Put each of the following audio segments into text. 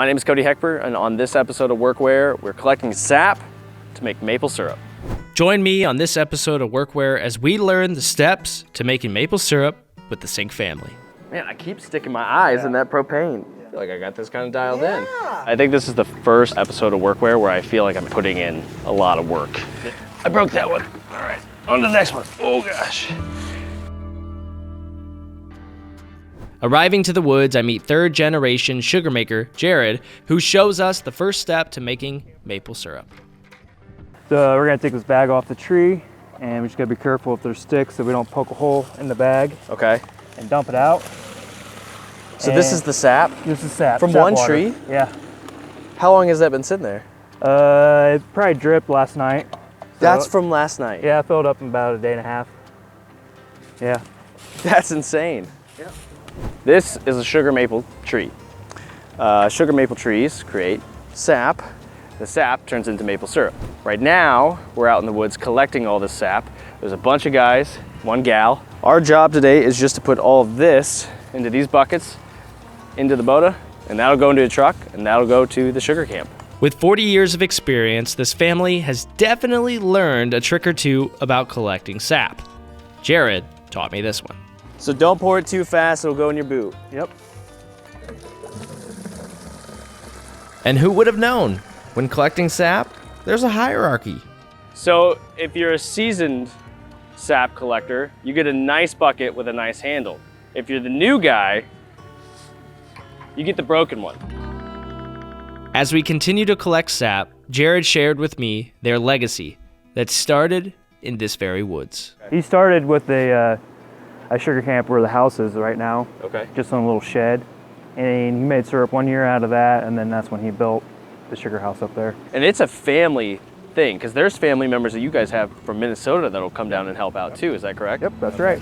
My name is Cody Heckber, and on this episode of WorkWhere, we're collecting sap to make maple syrup. Join me on this episode of WorkWhere as we learn the steps to making maple syrup with the Sink family. Man, I keep sticking my eyes in that propane. I feel like I got this kind of dialed in. I think this is the first episode of WorkWhere where I feel like I'm putting in a lot of work. I broke that one. All right, on to the next one. Oh gosh. Arriving to the woods, I meet third-generation sugar maker Jared, who shows us the first step to making maple syrup. So we're gonna take this bag off the tree, and we just gotta be careful if there's sticks so we don't poke a hole in the bag. Okay. And dump it out. So this is the sap? This is sap. From sap one water. tree? Yeah. How long has that been sitting there? It probably dripped last night. So, That's from last night? Yeah, I filled up in about a day and a half. Yeah. That's insane. Yeah. This is a sugar maple tree. Sugar maple trees create sap. The sap turns into maple syrup. Right now, we're out in the woods collecting all this sap. There's a bunch of guys, one gal. Our job today is just to put all of this into these buckets, into the boda, and that'll go into a truck, and that'll go to the sugar camp. With 40 years of experience, this family has definitely learned a trick or two about collecting sap. Jared taught me this one. So don't pour it too fast, it'll go in your boot. Yep. And who would have known? When collecting sap, there's a hierarchy. So if you're a seasoned sap collector, you get a nice bucket with a nice handle. If you're the new guy, you get the broken one. As we continue to collect sap, Jared shared with me their legacy that started in this very woods. He started with a sugar camp where the house is right now. Okay. Just on a little shed. And he made syrup 1 year out of that, and then that's when he built the sugar house up there. And it's a family thing, because there's family members that you guys have from Minnesota that'll come down and help out too, is that correct? Yep, that's right.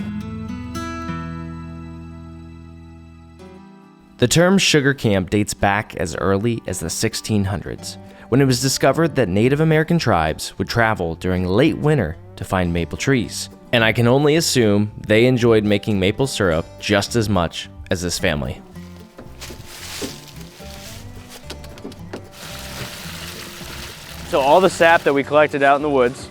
The term sugar camp dates back as early as the 1600s, when it was discovered that Native American tribes would travel during late winter to find maple trees. And I can only assume they enjoyed making maple syrup just as much as this family. So all the sap that we collected out in the woods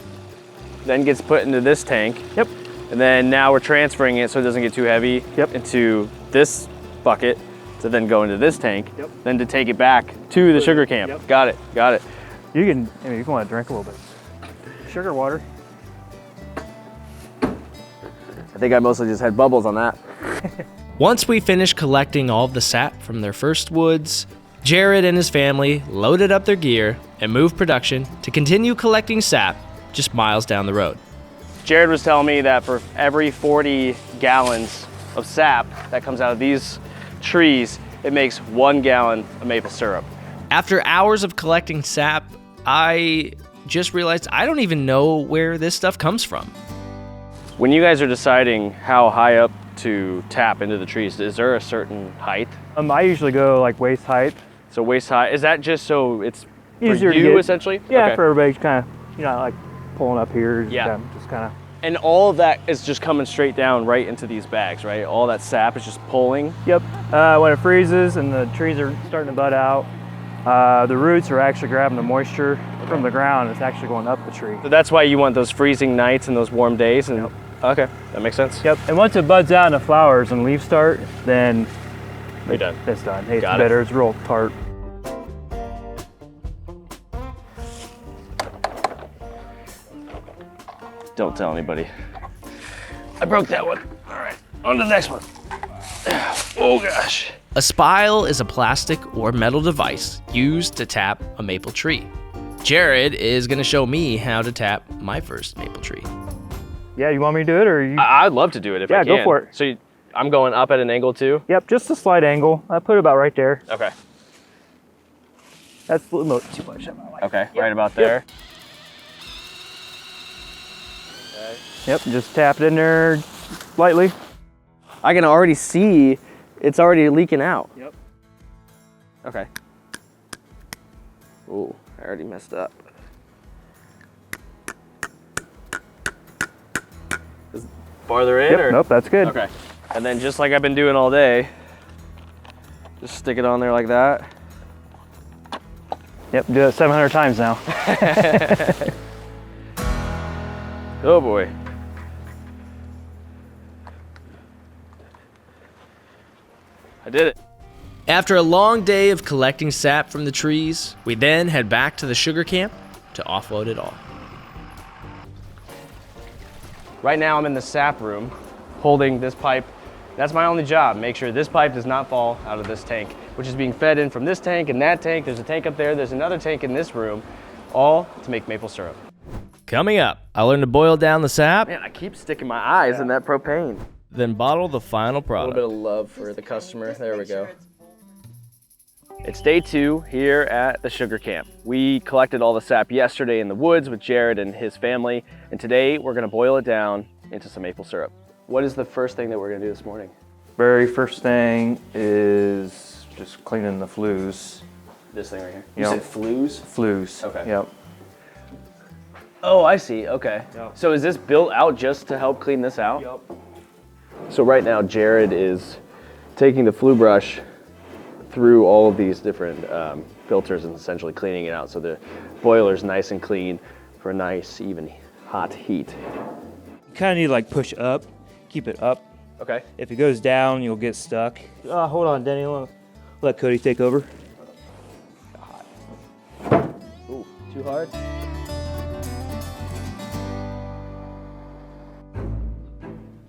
then gets put into this tank. Yep. And then now we're transferring it so it doesn't get too heavy into this bucket to then go into this tank, then to take it back to the sugar camp. Yep. Got it, got it. You can want to drink a little bit. Sugar water. I think I mostly just had bubbles on that. Once we finished collecting all of the sap from their first woods, Jared and his family loaded up their gear and moved production to continue collecting sap just miles down the road. Jared was telling me that for every 40 gallons of sap that comes out of these trees, it makes 1 gallon of maple syrup. After hours of collecting sap, I just realized I don't even know where this stuff comes from. When you guys are deciding how high up to tap into the trees, is there a certain height? I usually go like waist height. So waist high, is that just so it's Easier for to you get. essentially? Yeah, Okay. for everybody kind of, like pulling up here. Yeah. Just kind of. And all of that is just coming straight down right into these bags, right? All that sap is just pulling. Yep. When it freezes and the trees are starting to bud out, the roots are actually grabbing the moisture from the ground. It's actually going up the tree. So that's why you want those freezing nights and those warm days. And okay, that makes sense. Yep. And once it buds out and the flowers and leaves start, then You're done. it's done. Hey, it's Got it. bitter. It's real tart. Don't tell anybody. I broke that one. All right, on to the next one. Oh gosh. A spile is a plastic or metal device used to tap a maple tree. Jared is going to show me how to tap my first maple tree. Yeah, you want me to do it or you? I'd love to do it if I can. Yeah, go for it. So I'm going up at an angle too? Yep, just a slight angle. I put it about right there. Okay. That's a little too much. Okay, right about there. Yep, just tap it in there lightly. I can already see it's already leaking out. Yep. Okay. Ooh, I already messed up. Is it farther in or? Nope, that's good. Okay. And then just like I've been doing all day, just stick it on there like that. Yep, do that 700 times now. Oh boy. I did it. After a long day of collecting sap from the trees, we then head back to the sugar camp to offload it all. Right now I'm in the sap room holding this pipe. That's my only job, make sure this pipe does not fall out of this tank, which is being fed in from this tank and that tank. There's a tank up there, there's another tank in this room, all to make maple syrup. Coming up, I learned to boil down the sap, Man, I keep sticking my eyes in that propane. then bottle the final A product. little bit of love for the customer, there we go. It's day 2 here at the sugar camp. We collected all the sap yesterday in the woods with Jared and his family, and today we're gonna boil it down into some maple syrup. What is the first thing that we're gonna do this morning? Very first thing is just cleaning the flues. This thing right here. You Yep. said flues? Flues. Okay. Yep. Oh, I see, okay. Yep. So is this built out just to help clean this out? Yep. So right now Jared is taking the flue brush through all of these different filters and essentially cleaning it out so the boiler's nice and clean for a nice, even, hot heat. You kind of need to like push up, keep it up. Okay. If it goes down, you'll get stuck. Hold on, Denny. Let Cody take over. Ooh, too hard?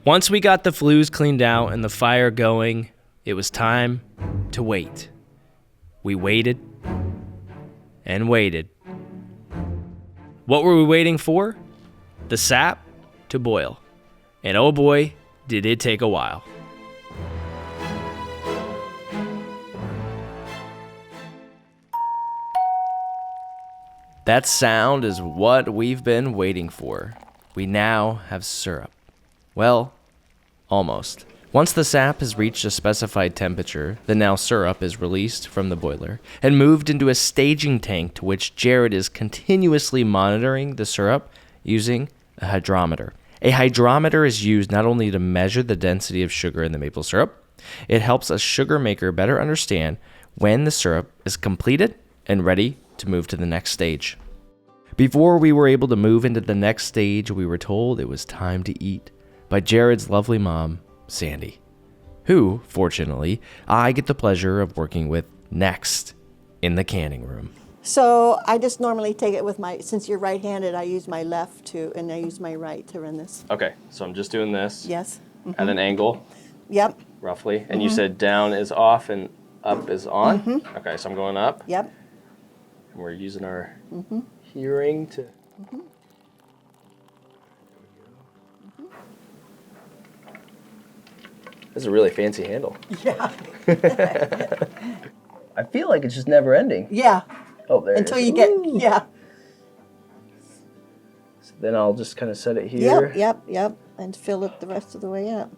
Once we got the flues cleaned out and the fire going, it was time to wait. We waited and waited. What were we waiting for? The sap to boil. And oh boy, did it take a while. That sound is what we've been waiting for. We now have syrup. Well, almost. Once the sap has reached a specified temperature, the now syrup is released from the boiler and moved into a staging tank to which Jared is continuously monitoring the syrup using a hydrometer. A hydrometer is used not only to measure the density of sugar in the maple syrup, it helps a sugar maker better understand when the syrup is completed and ready to move to the next stage. Before we were able to move into the next stage, we were told it was time to eat by Jared's lovely mom, Sandy, who, fortunately, I get the pleasure of working with next in the canning room. So I just normally take it with since you're right-handed, I use my left and I use my right to run this. Okay, so I'm just doing this Yes. at an angle, Yep. roughly. And you said down is off and up is on? Okay, so I'm going up. Yep. And we're using our hearing to... This is a really fancy handle. Yeah. I feel like it's just never ending. Yeah. Oh, there Until it is. you get, Ooh. yeah. So then I'll just kind of set it here. Yep. And fill it the rest of the way up.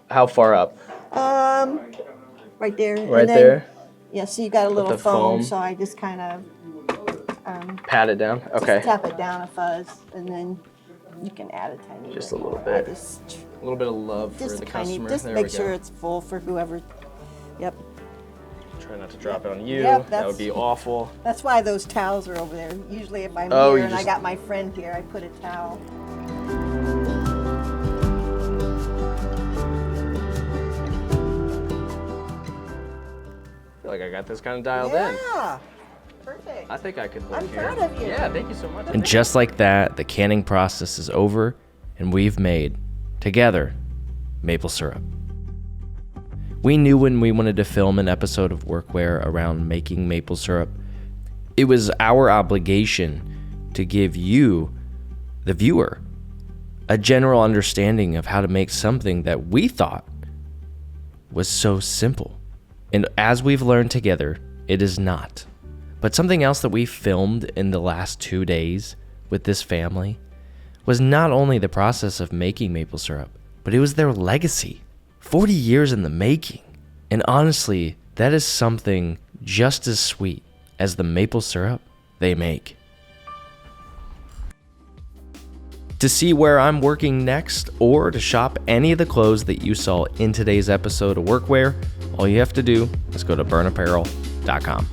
How far up? Right there. Right there? Yeah, so you got a little the foam, foam. so I just kind of Pat it down? Okay. tap it down a fuzz, and then you can add a tiny bit. Just a little I bit. Just A little bit of love for just the tiny, customer. just There make we sure go. it's full for whoever. Yep. Try not to drop it on you. Yep, That would be awful. That's why those towels are over there. Usually if I'm Oh, here you and I just- got my friend here, I put a towel. I feel like I got this kind of dialed in. Yeah. Perfect. I think I could live I'm here. proud of you. Yeah, thank you so much. And just like that, the canning process is over, and we've made, together, maple syrup. We knew when we wanted to film an episode of WorkWhere around making maple syrup, it was our obligation to give you, the viewer, a general understanding of how to make something that we thought was so simple. And as we've learned together, it is not. But something else that we filmed in the last 2 days with this family was not only the process of making maple syrup, but it was their legacy. 40 years in the making. And honestly, that is something just as sweet as the maple syrup they make. To see where I'm working next or to shop any of the clothes that you saw in today's episode of WorkWhere, all you have to do is go to BerneApparel.com.